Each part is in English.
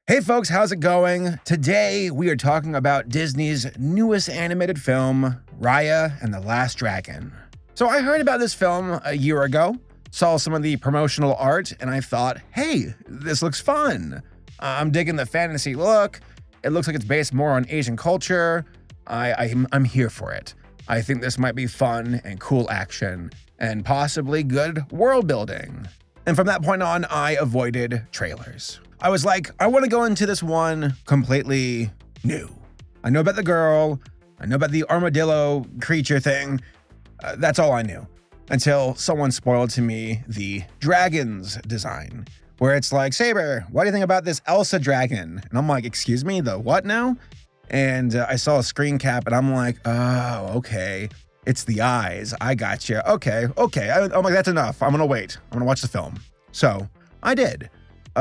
Hey folks, how's it going? Today we are talking about Disney's newest animated film, Raya and the Last Dragon. So I heard about this film a year ago, saw some of the promotional art, and I thought, hey, this looks fun. I'm digging the fantasy look. It looks like it's based more on Asian culture. I'm here for it. I think this might be fun and cool action and possibly good world building. And from that point on, I avoided trailers. I was like, I want to go into this one completely new. I know about the girl, I know about the armadillo creature thing. That's all I knew until someone spoiled to me the dragon's design, where it's like, Saber, what do you think about this Elsa dragon? And I'm like, excuse me, the what now? And I saw a screen cap and I'm like, oh, okay. It's the eyes. I gotcha. Okay. I'm like, that's enough. I'm gonna wait. I'm gonna watch the film. So I did.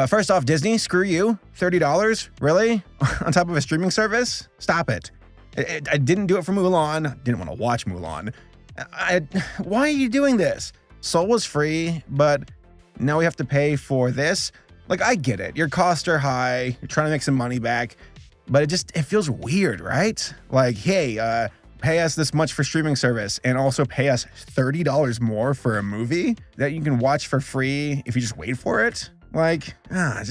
First off, Disney, screw you. $30? Really? On top of a streaming service? Stop it. I didn't do it for Mulan. Didn't want to watch Mulan. Why are you doing this? Soul was free, but now we have to pay for this? Like, I get it. Your costs are high. You're trying to make some money back. But it feels weird, right? Like, hey, pay us this much for streaming service and also pay us $30 more for a movie that you can watch for free if you just wait for it? Like, it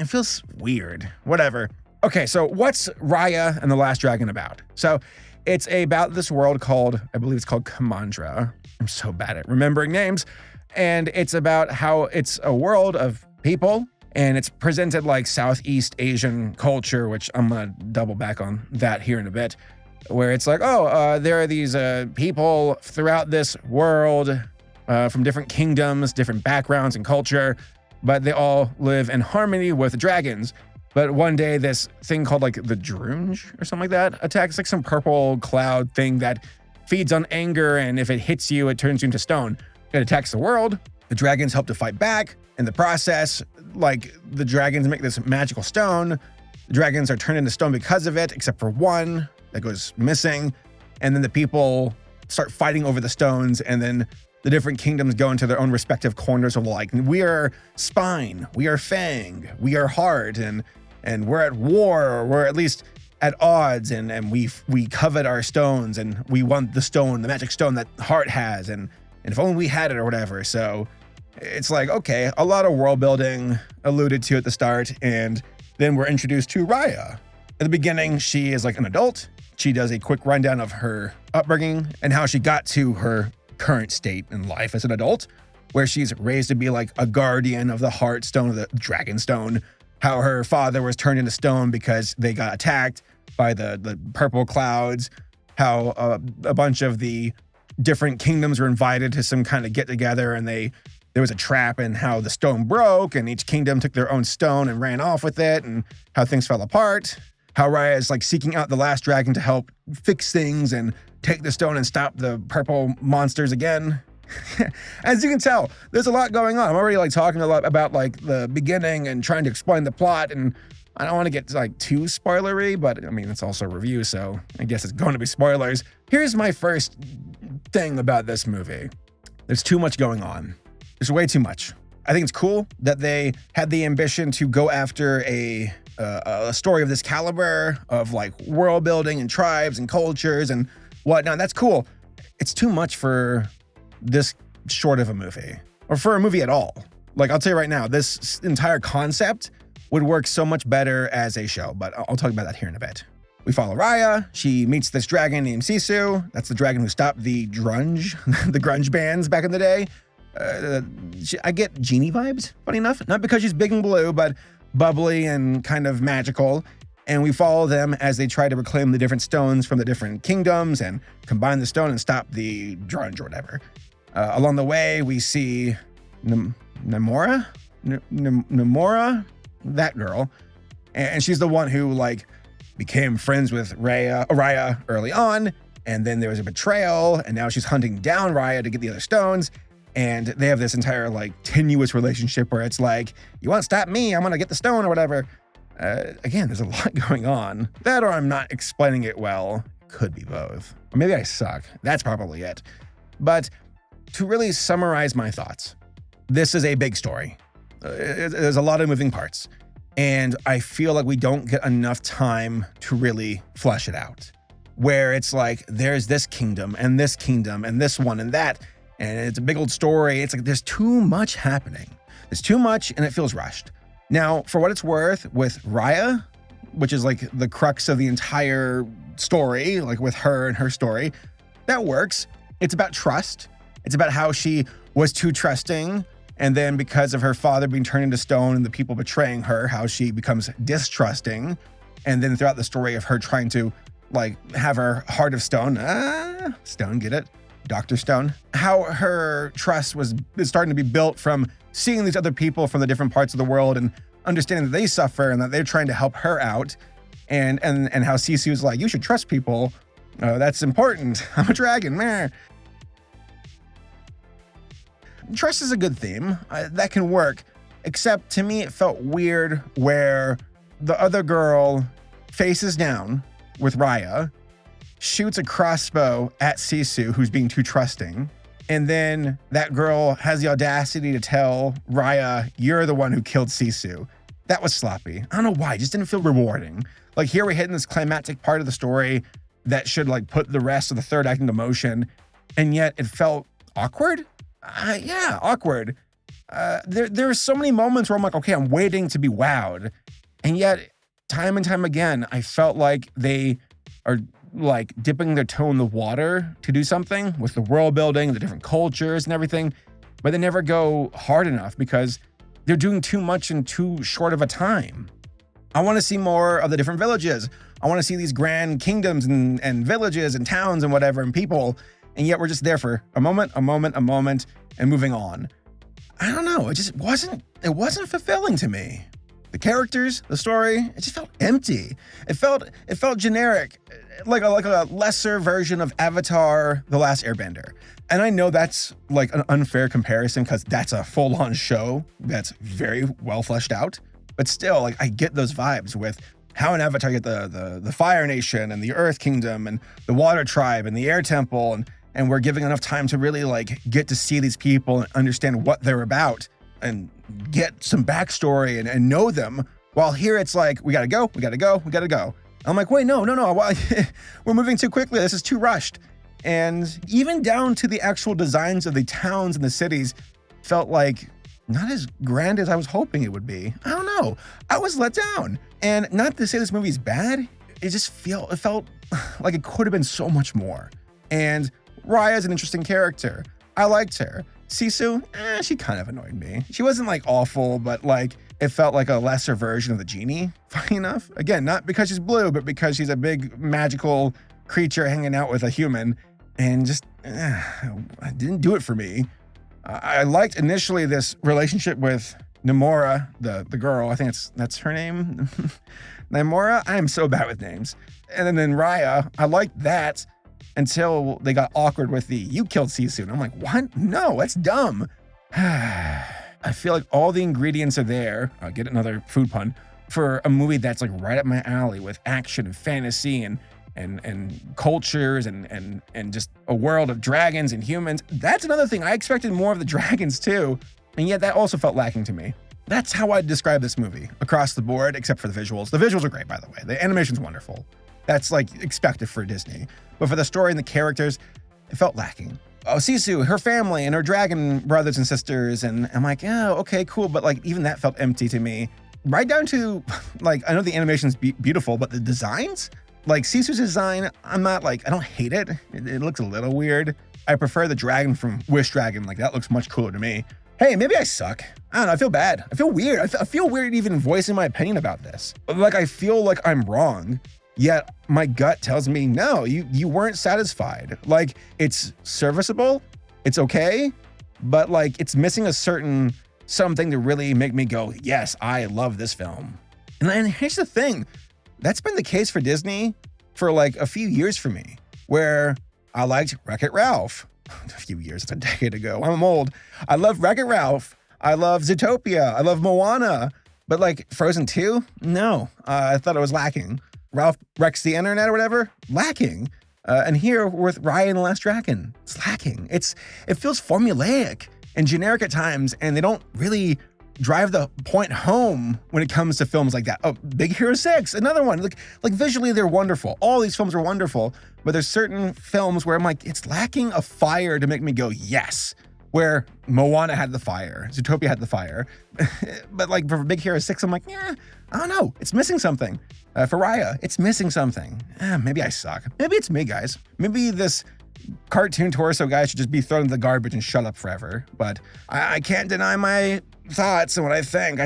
feels weird. Whatever. Okay, so what's Raya and the Last Dragon about? So it's about this world called, I believe it's called Kamandra. I'm so bad at remembering names. And it's about how it's a world of people and it's presented like Southeast Asian culture, which I'm gonna double back on that here in a bit, where it's like, there are these people throughout this world from different kingdoms, different backgrounds and culture, but they all live in harmony with dragons. But one day this thing called like the Drunge or something like that attacks, like some purple cloud thing that feeds on anger, and if it hits you, it turns you into stone. It attacks the world. The dragons help to fight back. In the process, like the dragons make this magical stone. The dragons are turned into stone because of it, except for one that goes missing. And then the people start fighting over the stones, and then the different kingdoms go into their own respective corners of like, we are spine, we are fang, we are heart, and we're at war, or we're at least at odds, and we covet our stones, and we want the stone, the magic stone that heart has, and if only we had it or whatever. So it's like, okay, a lot of world building alluded to at the start, and then we're introduced to Raya. At the beginning, she is like an adult. She does a quick rundown of her upbringing and how she got to her current state in life as an adult, where she's raised to be like a guardian of the heart stone, of the dragon stone, how her father was turned into stone because they got attacked by the purple clouds, how a bunch of the different kingdoms were invited to some kind of get together, and there was a trap, and how the stone broke and each kingdom took their own stone and ran off with it, and how things fell apart. How Raya is like seeking out the last dragon to help fix things and take the stone and stop the purple monsters again. As you can tell, there's a lot going on. I'm already like talking a lot about like the beginning and trying to explain the plot, and I don't want to get like too spoilery, but I mean, it's also a review, so I guess it's going to be spoilers. Here's my first thing about this movie. There's too much going on. There's way too much. I think it's cool that they had the ambition to go after a story of this caliber of like world building and tribes and cultures and whatnot. That's cool. It's too much for this short of a movie, or for a movie at all. Like, I'll tell you right now, this entire concept would work so much better as a show, but I'll talk about that here in a bit. We follow Raya. She meets this dragon named Sisu. That's the dragon who stopped the grunge, the grunge bands back in the day. I get Genie vibes, funny enough. Not because she's big and blue, but bubbly and kind of magical. And we follow them as they try to reclaim the different stones from the different kingdoms and combine the stone and stop the grunge or whatever. Along the way, we see Namora, that girl. And she's the one who like became friends with Raya early on. And then there was a betrayal, and now she's hunting down Raya to get the other stones. And they have this entire like tenuous relationship where it's like, you want to stop me, I'm gonna get the stone or whatever. Again, there's a lot going on. That, or I'm not explaining it well. Could be both. Or maybe I suck. That's probably it. But to really summarize my thoughts, this is a big story. There's a lot of moving parts. And I feel like we don't get enough time to really flesh it out. Where it's like, there's this kingdom and this kingdom and this one and that. And it's a big old story. It's like, there's too much happening. There's too much and it feels rushed. Now, for what it's worth, with Raya, which is like the crux of the entire story, like with her and her story, that works. It's about trust. It's about how she was too trusting. And then because of her father being turned into stone and the people betraying her, how she becomes distrusting. And then throughout the story of her trying to like have her heart of stone, stone, get it? Dr. Stone. How her trust is starting to be built from seeing these other people from the different parts of the world and understanding that they suffer and that they're trying to help her out. And how Sisu's like, you should trust people. That's important. I'm a dragon, meh. Trust is a good theme. That can work. Except to me, it felt weird where the other girl faces down with Raya, shoots a crossbow at Sisu, who's being too trusting. And then that girl has the audacity to tell Raya, you're the one who killed Sisu. That was sloppy. I don't know why. It just didn't feel rewarding. Like here we're hitting this climactic part of the story that should like put the rest of the third act into motion. And yet it felt awkward. Yeah, awkward. There are so many moments where I'm like, okay, I'm waiting to be wowed. And yet time and time again, I felt like they are like dipping their toe in the water to do something with the world building, the different cultures and everything, but they never go hard enough because they're doing too much in too short of a time. I want to see more of the different villages. I want to see these grand kingdoms and villages and towns and whatever and people. And yet we're just there for a moment, and moving on. I don't know. It just wasn't fulfilling to me. The characters, the story, it just felt empty. It felt generic, like a lesser version of Avatar: The Last Airbender. And I know that's like an unfair comparison because that's a full-on show that's very well fleshed out. But still, like I get those vibes with how in Avatar you get the Fire Nation and the Earth Kingdom and the Water Tribe and the Air Temple, and we're giving enough time to really like get to see these people and understand what they're about and get some backstory and know them. While here it's like, we gotta go. I'm like, wait, no. We're moving too quickly. This is too rushed. And even down to the actual designs of the towns and the cities felt like not as grand as I was hoping it would be. I don't know. I was let down. And not to say this movie's bad, it felt like it could have been so much more. And Raya's an interesting character. I liked her. Sisu, she kind of annoyed me. She wasn't like awful, but like it felt like a lesser version of the genie, funny enough. Again, not because she's blue, but because she's a big magical creature hanging out with a human. And just, it didn't do it for me. I liked initially this relationship with Nomura, the girl. I think that's her name. Nomura? I am so bad with names. And then Raya, I liked that until they got awkward with the you killed Sisu. And I'm like, what? No, that's dumb. I feel like all the ingredients are there. I'll get another food pun for a movie that's like right up my alley with action and fantasy and cultures and just a world of dragons and humans. That's another thing. I expected more of the dragons too. And yet that also felt lacking to me. That's how I'd describe this movie across the board, except for the visuals. The visuals are great, by the way. The animation's wonderful. That's like expected for Disney. But for the story and the characters, it felt lacking. Oh, Sisu, her family and her dragon brothers and sisters. And I'm like, oh, okay, cool. But like even that felt empty to me. Right down to like, I know the animation's beautiful, but the designs, like Sisu's design, I don't hate it. It looks a little weird. I prefer the dragon from Wish Dragon. Like that looks much cooler to me. Hey, maybe I suck. I don't know. I feel bad. I feel weird. I feel weird even voicing my opinion about this. Like I feel like I'm wrong. Yet my gut tells me, no, you weren't satisfied. Like it's serviceable, it's okay, but like it's missing a certain something to really make me go, yes, I love this film. And here's the thing, that's been the case for Disney for like a few years for me, where I liked Wreck-It Ralph. A few years, it's a decade ago. I'm old. I love Wreck-It Ralph. I love Zootopia. I love Moana. But like Frozen 2, no, I thought it was lacking. Ralph Wrecks the Internet or whatever, lacking. And here with Raya and the Last Dragon, it's lacking. It feels formulaic and generic at times, and they don't really drive the point home when it comes to films like that. Oh, Big Hero 6, another one. Like visually, they're wonderful. All these films are wonderful, but there's certain films where I'm like, it's lacking a fire to make me go, yes. Where Moana had the fire, Zootopia had the fire. But like for Big Hero 6, I'm like, yeah, I don't know. It's missing something. For Raya, it's missing something. Maybe I suck. Maybe it's me, guys. Maybe this cartoon torso guy should just be thrown in the garbage and shut up forever. But I can't deny my thoughts and what I think.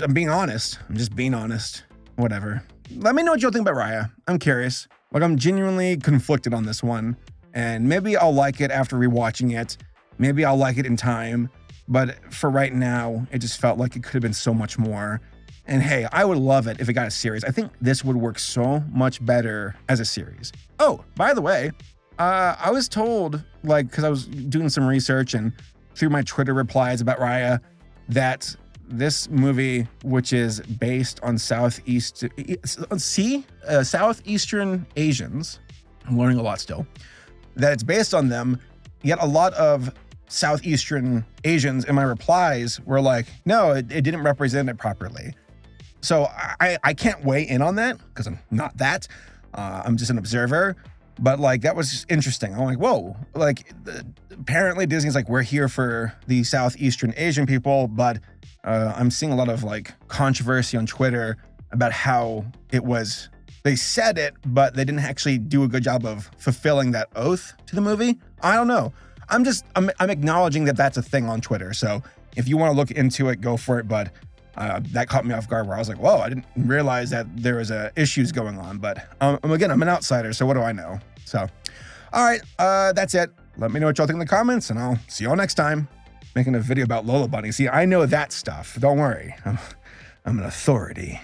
I'm being honest. I'm just being honest. Whatever. Let me know what you'll think about Raya. I'm curious. Like, I'm genuinely conflicted on this one. And maybe I'll like it after rewatching it. Maybe I'll like it in time, but for right now, it just felt like it could have been so much more. And hey, I would love it if it got a series. I think this would work so much better as a series. Oh, by the way, I was told, like, because I was doing some research and through my Twitter replies about Raya, that this movie, which is based on Southeastern Asians, I'm learning a lot still, that it's based on them, yet a lot of Southeastern Asians in my replies were like, no, it didn't represent it properly. So I can't weigh in on that because I'm not that. I'm just an observer. But like, that was just interesting. I'm like, whoa, like apparently Disney's like, we're here for the Southeastern Asian people, but I'm seeing a lot of like controversy on Twitter about how it was, they said it, but they didn't actually do a good job of fulfilling that oath to the movie. I don't know. I'm acknowledging that that's a thing on Twitter. So if you want to look into it, go for it. But that caught me off guard where I was like, whoa, I didn't realize that there was issues going on. But again, I'm an outsider, so what do I know? So, all right, that's it. Let me know what y'all think in the comments, and I'll see y'all next time. Making a video about Lola Bunny. See, I know that stuff. Don't worry. I'm an authority.